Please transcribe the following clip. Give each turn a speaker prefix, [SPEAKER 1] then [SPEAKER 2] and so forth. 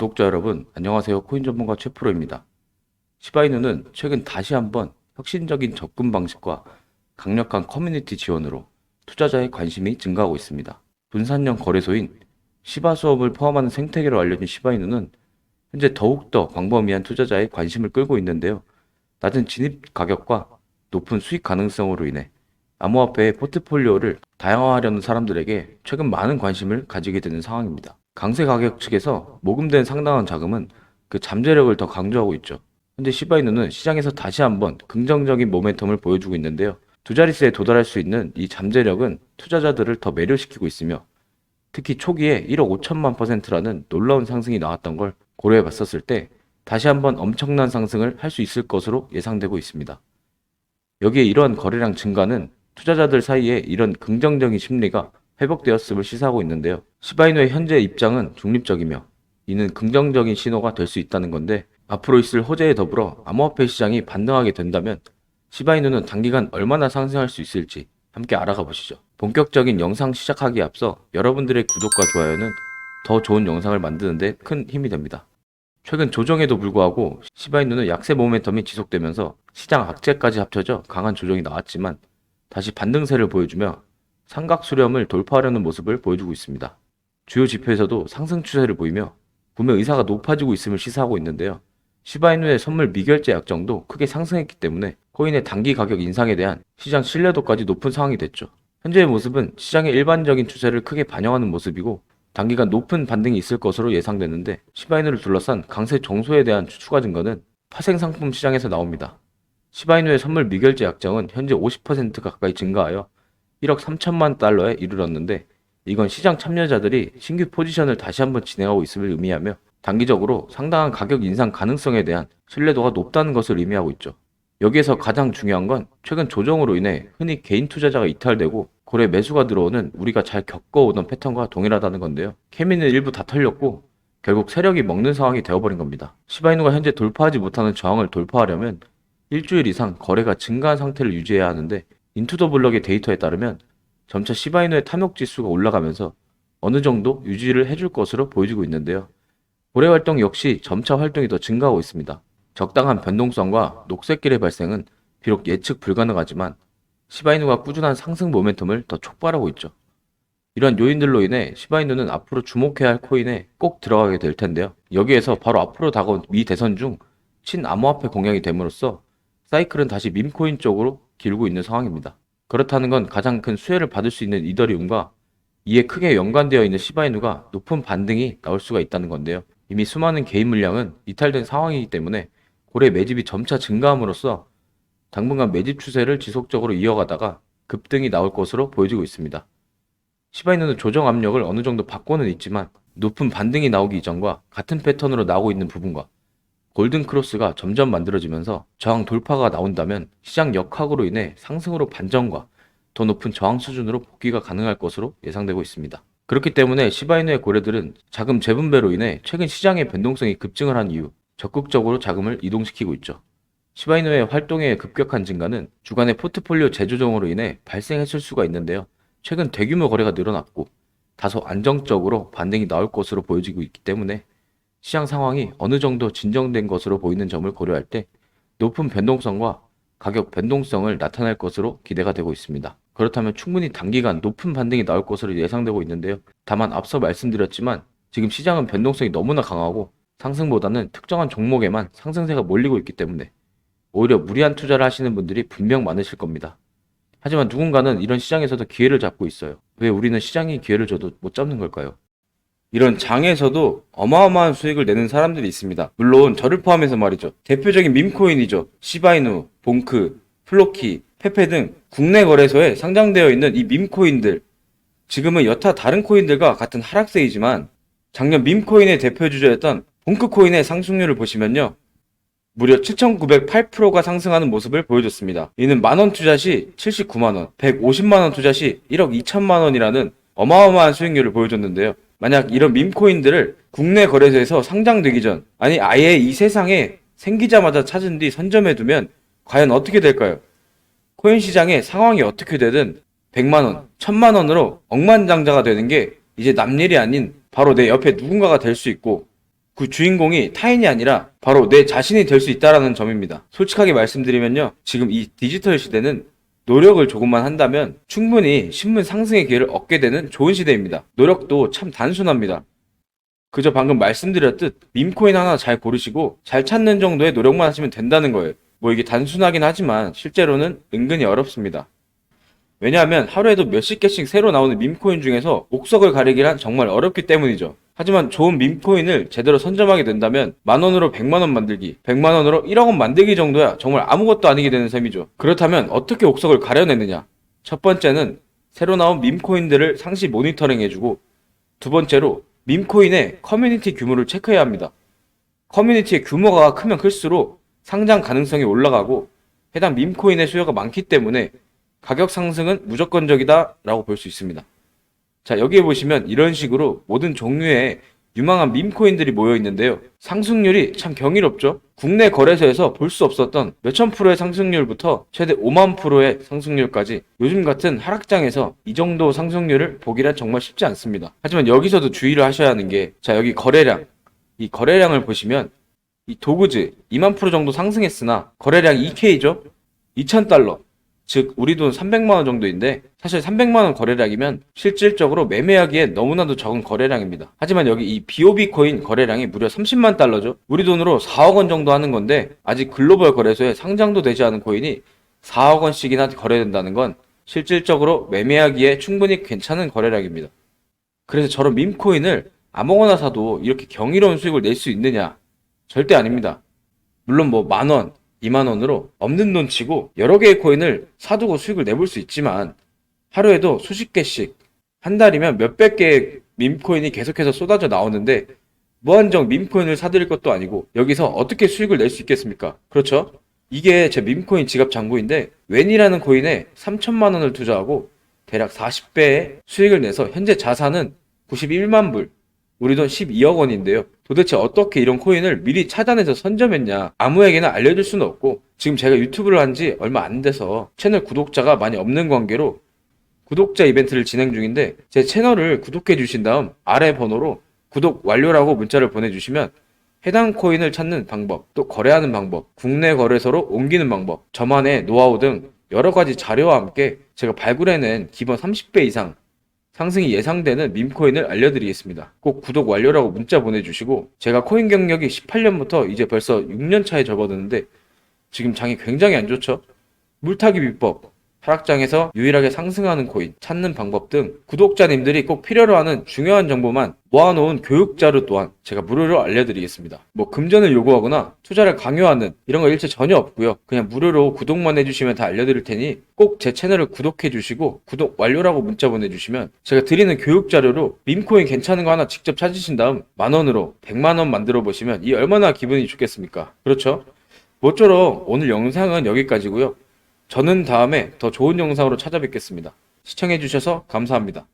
[SPEAKER 1] 구독자 여러분, 안녕하세요. 코인 전문가 최프로입니다. 시바이누는 최근 다시 한번 혁신적인 접근 방식과 강력한 커뮤니티 지원으로 투자자의 관심이 증가하고 있습니다. 분산형 거래소인 시바수업을 포함하는 생태계로 알려진 시바이누는 현재 더욱더 광범위한 투자자의 관심을 끌고 있는데요. 낮은 진입 가격과 높은 수익 가능성으로 인해 암호화폐의 포트폴리오를 다양화하려는 사람들에게 최근 많은 관심을 가지게 되는 상황입니다. 강세 가격 측에서 모금된 상당한 자금은 그 잠재력을 더 강조하고 있죠. 현재 시바이누는 시장에서 다시 한번 긍정적인 모멘텀을 보여주고 있는데요. 두 자릿수에 도달할 수 있는 이 잠재력은 투자자들을 더 매료시키고 있으며 특히 초기에 1억 5천만 %라는 놀라운 상승이 나왔던 걸 고려해 봤었을 때 다시 한번 엄청난 상승을 할 수 있을 것으로 예상되고 있습니다. 여기에 이러한 거래량 증가는 투자자들 사이에 이런 긍정적인 심리가 회복되었음을 시사하고 있는데요. 시바이누의 현재 입장은 중립적이며 이는 긍정적인 신호가 될 수 있다는 건데 앞으로 있을 호재에 더불어 암호화폐 시장이 반등하게 된다면 시바이누는 단기간 얼마나 상승할 수 있을지 함께 알아가 보시죠. 본격적인 영상 시작하기에 앞서 여러분들의 구독과 좋아요는 더 좋은 영상을 만드는 데 큰 힘이 됩니다. 최근 조정에도 불구하고 시바이누는 약세 모멘텀이 지속되면서 시장 악재까지 합쳐져 강한 조정이 나왔지만 다시 반등세를 보여주며 삼각 수렴을 돌파하려는 모습을 보여주고 있습니다. 주요 지표에서도 상승 추세를 보이며 구매 의사가 높아지고 있음을 시사하고 있는데요. 시바이누의 선물 미결제 약정도 크게 상승했기 때문에 코인의 단기 가격 인상에 대한 시장 신뢰도까지 높은 상황이 됐죠. 현재의 모습은 시장의 일반적인 추세를 크게 반영하는 모습이고 단기간 높은 반등이 있을 것으로 예상되는데 시바이누를 둘러싼 강세 정소에 대한 추가 증거는 파생 상품 시장에서 나옵니다. 시바이누의 선물 미결제 약정은 현재 50% 가까이 증가하여 1억 3천만 달러에 이르렀는데 이건 시장 참여자들이 신규 포지션을 다시 한번 진행하고 있음을 의미하며 단기적으로 상당한 가격 인상 가능성에 대한 신뢰도가 높다는 것을 의미하고 있죠. 여기에서 가장 중요한 건 최근 조정으로 인해 흔히 개인 투자자가 이탈되고 고래 매수가 들어오는 우리가 잘 겪어오던 패턴과 동일하다는 건데요. 케미는 일부 다 털렸고 결국 세력이 먹는 상황이 되어버린 겁니다. 시바이누가 현재 돌파하지 못하는 저항을 돌파하려면 일주일 이상 거래가 증가한 상태를 유지해야 하는데 인투더블럭의 데이터에 따르면 점차 시바이누의 탐욕 지수가 올라가면서 어느 정도 유지를 해줄 것으로 보여지고 있는데요. 고래 활동 역시 점차 활동이 더 증가하고 있습니다. 적당한 변동성과 녹색길의 발생은 비록 예측 불가능하지만 시바이누가 꾸준한 상승 모멘텀을 더 촉발하고 있죠. 이런 요인들로 인해 시바이누는 앞으로 주목해야 할 코인에 꼭 들어가게 될 텐데요. 여기에서 바로 앞으로 다가온 미 대선 중 친암호화폐 공약이 됨으로써 사이클은 다시 밈코인 쪽으로 길고 있는 상황입니다. 그렇다는 건 가장 큰 수혜를 받을 수 있는 이더리움과 이에 크게 연관되어 있는 시바이누가 높은 반등이 나올 수가 있다는 건데요. 이미 수많은 개인 물량은 이탈된 상황이기 때문에 고래 매집이 점차 증가함으로써 당분간 매집 추세를 지속적으로 이어가다가 급등이 나올 것으로 보여지고 있습니다. 시바이누는 조정 압력을 어느 정도 받고는 있지만 높은 반등이 나오기 이전과 같은 패턴으로 나오고 있는 부분과 골든 크로스가 점점 만들어지면서 저항 돌파가 나온다면 시장 역학으로 인해 상승으로 반전과 더 높은 저항 수준으로 복귀가 가능할 것으로 예상되고 있습니다. 그렇기 때문에 시바이누의 고래들은 자금 재분배로 인해 최근 시장의 변동성이 급증을 한 이후 적극적으로 자금을 이동시키고 있죠. 시바이누의 활동의 급격한 증가는 주간의 포트폴리오 재조정으로 인해 발생했을 수가 있는데요. 최근 대규모 거래가 늘어났고 다소 안정적으로 반등이 나올 것으로 보여지고 있기 때문에 시장 상황이 어느 정도 진정된 것으로 보이는 점을 고려할 때 높은 변동성과 가격 변동성을 나타낼 것으로 기대가 되고 있습니다. 그렇다면 충분히 단기간 높은 반등이 나올 것으로 예상되고 있는데요. 다만 앞서 말씀드렸지만 지금 시장은 변동성이 너무나 강하고 상승보다는 특정한 종목에만 상승세가 몰리고 있기 때문에 오히려 무리한 투자를 하시는 분들이 분명 많으실 겁니다. 하지만 누군가는 이런 시장에서도 기회를 잡고 있어요. 왜 우리는 시장이 기회를 줘도 못 잡는 걸까요? 이런 장에서도 어마어마한 수익을 내는 사람들이 있습니다. 물론 저를 포함해서 말이죠. 대표적인 밈코인이죠. 시바이누, 봉크, 플로키, 페페 등 국내 거래소에 상장되어 있는 이 밈코인들. 지금은 여타 다른 코인들과 같은 하락세이지만 작년 밈코인의 대표주자였던 봉크코인의 상승률을 보시면요. 무려 7,908%가 상승하는 모습을 보여줬습니다. 이는 만원 투자 시 79만원, 150만원 투자 시 1억 2천만원이라는 어마어마한 수익률을 보여줬는데요. 만약 이런 밈코인들을 국내 거래소에서 상장되기 전, 아니 아예 이 세상에 생기자마자 찾은 뒤 선점해두면 과연 어떻게 될까요? 코인 시장의 상황이 어떻게 되든 100만원, 1000만원으로 억만장자가 되는 게 이제 남일이 아닌 바로 내 옆에 누군가가 될 수 있고 그 주인공이 타인이 아니라 바로 내 자신이 될 수 있다라는 점입니다. 솔직하게 말씀드리면요. 지금 이 디지털 시대는 노력을 조금만 한다면 충분히 신분 상승의 기회를 얻게 되는 좋은 시대입니다. 노력도 참 단순합니다. 그저 방금 말씀드렸듯 밈코인 하나 잘 고르시고 잘 찾는 정도의 노력만 하시면 된다는 거예요. 뭐 이게 단순하긴 하지만 실제로는 은근히 어렵습니다. 왜냐하면 하루에도 몇십 개씩 새로 나오는 밈코인 중에서 옥석을 가리기란 정말 어렵기 때문이죠. 하지만 좋은 밈코인을 제대로 선점하게 된다면 만원으로 100만원 만들기, 100만원으로 1억원 만들기 정도야 정말 아무것도 아니게 되는 셈이죠. 그렇다면 어떻게 옥석을 가려내느냐? 첫 번째는 새로 나온 밈코인들을 상시 모니터링 해주고, 두 번째로 밈코인의 커뮤니티 규모를 체크해야 합니다. 커뮤니티의 규모가 크면 클수록 상장 가능성이 올라가고 해당 밈코인의 수요가 많기 때문에 가격 상승은 무조건적이다 라고 볼 수 있습니다. 자, 여기에 보시면 이런 식으로 모든 종류의 유망한 밈코인들이 모여 있는데요. 상승률이 참 경이롭죠. 국내 거래소에서 볼 수 없었던 몇천 프로의 상승률부터 최대 5만 프로의 상승률까지 요즘 같은 하락장에서 이 정도 상승률을 보기란 정말 쉽지 않습니다. 하지만 여기서도 주의를 하셔야 하는 게, 자, 여기 거래량, 이 거래량을 보시면 이 도그즈 2만 프로 정도 상승했으나 거래량 2K죠? 2,000달러. 즉 우리 돈 300만원 정도인데, 사실 300만원 거래량이면 실질적으로 매매하기에 너무나도 적은 거래량입니다. 하지만 여기 이 BOB 코인 거래량이 무려 30만 달러죠. 우리 돈으로 4억 원 정도 하는 건데, 아직 글로벌 거래소에 상장도 되지 않은 코인이 4억 원씩이나 거래된다는 건 실질적으로 매매하기에 충분히 괜찮은 거래량입니다. 그래서 저런 밈코인을 아무거나 사도 이렇게 경이로운 수익을 낼 수 있느냐? 절대 아닙니다. 물론 뭐 만원, 2만원으로 없는 돈 치고 여러 개의 코인을 사두고 수익을 내볼 수 있지만, 하루에도 수십 개씩, 한 달이면 몇백 개의 밈코인이 계속해서 쏟아져 나오는데 무한정 밈코인을 사들일 것도 아니고 여기서 어떻게 수익을 낼 수 있겠습니까? 그렇죠? 이게 제 밈코인 지갑 잔고인데, 웬이라는 코인에 3천만 원을 투자하고 대략 40배의 수익을 내서 현재 자산은 91만 불, 우리 돈 12억 원인데요. 도대체 어떻게 이런 코인을 미리 찾아내서 선점했냐? 아무에게나 알려줄 수는 없고, 지금 제가 유튜브를 한 지 얼마 안 돼서 채널 구독자가 많이 없는 관계로 구독자 이벤트를 진행 중인데, 제 채널을 구독해 주신 다음 아래 번호로 구독 완료라고 문자를 보내주시면 해당 코인을 찾는 방법, 또 거래하는 방법, 국내 거래소로 옮기는 방법, 저만의 노하우 등 여러 가지 자료와 함께 제가 발굴해낸 기본 30배 이상 상승이 예상되는 밈코인을 알려드리겠습니다. 꼭 구독 완료라고 문자 보내주시고, 제가 코인 경력이 18년부터 이제 벌써 6년 차에 접어드는데 지금 장이 굉장히 안 좋죠. 물타기 비법, 하락장에서 유일하게 상승하는 코인 찾는 방법 등 구독자님들이 꼭 필요로 하는 중요한 정보만 모아놓은 교육 자료 또한 제가 무료로 알려드리겠습니다. 뭐 금전을 요구하거나 투자를 강요하는 이런 거 일체 전혀 없고요. 그냥 무료로 구독만 해주시면 다 알려드릴 테니 꼭 제 채널을 구독해 주시고 구독 완료라고 문자 보내주시면 제가 드리는 교육 자료로 밈코인 괜찮은 거 하나 직접 찾으신 다음 만원으로 100만원 만들어 보시면 이 얼마나 기분이 좋겠습니까? 그렇죠? 모쪼록 오늘 영상은 여기까지고요. 저는 다음에 더 좋은 영상으로 찾아뵙겠습니다. 시청해주셔서 감사합니다.